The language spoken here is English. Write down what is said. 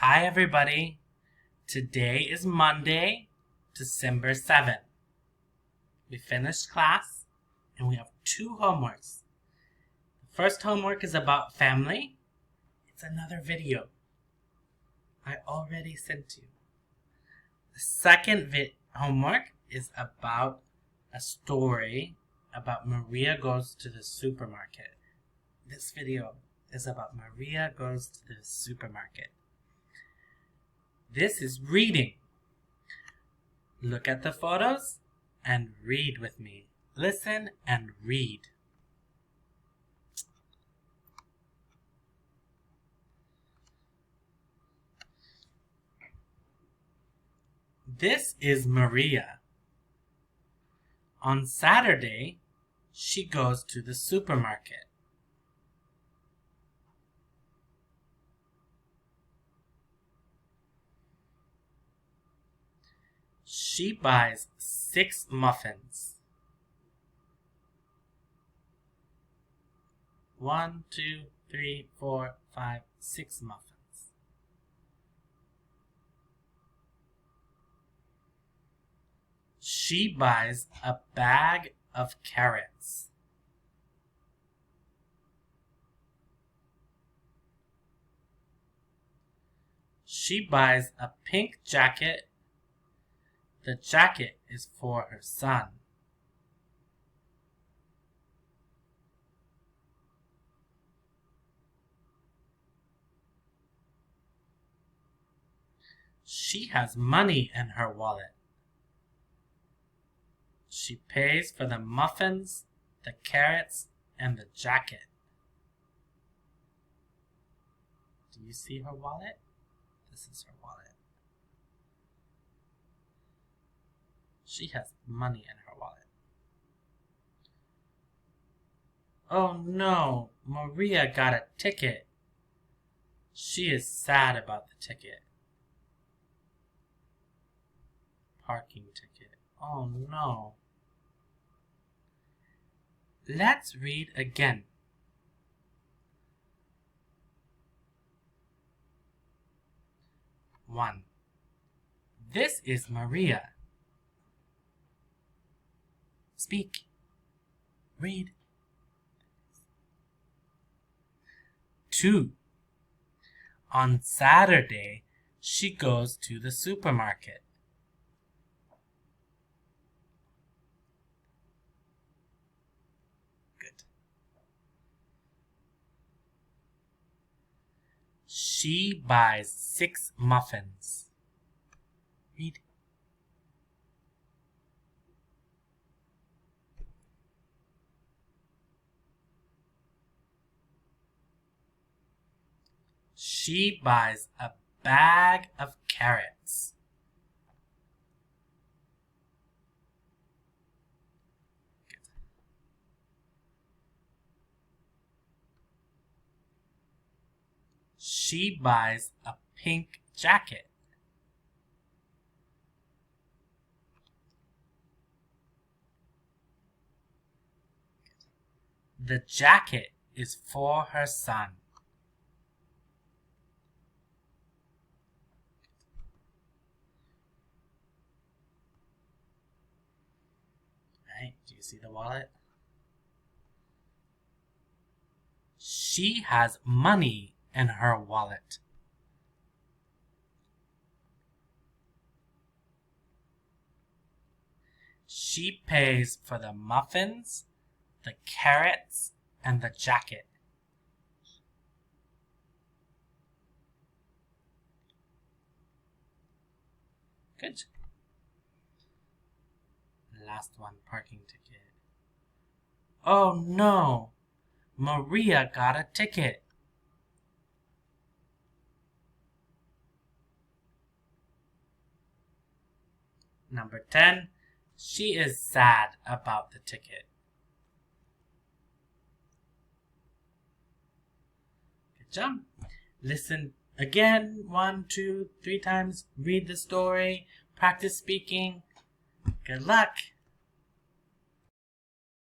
Hi everybody. Today is Monday, December 7th. We finished class and we have 2 homeworks. The first homework is about family. It's another video I already sent you. The second homework is about a story about Maria goes to the supermarket. This video is about Maria goes to the supermarket. This is reading. Look at the photos and read with me. Listen and read. This is Maria. On Saturday, she goes to the supermarket. She buys 6 muffins. 1, 2, 3, 4, 5, 6 muffins. She buys a bag of carrots. She buys a pink jacket. The jacket is for her son. She has money in her wallet. She pays for the muffins, the carrots, and the jacket. Do you see her wallet? This is her wallet. She has money in her wallet. Oh no, Maria got a ticket. She is sad about the ticket. Parking ticket. Oh no. Let's read again. One. This is Maria. Speak. Read. 2. On Saturday, she goes to the supermarket. Good. She buys 6 muffins. Read. She buys a bag of carrots. Good. She buys a pink jacket. The jacket is for her son. Right, do you see the wallet? She has money in her wallet. She pays for the muffins, the carrots, and the jacket. Good. Last one, parking ticket. Oh no! Maria got a ticket. Number 10. She is sad about the ticket. Good job. Listen again 1, 2, 3 times. Read the story. Practice speaking. Good luck.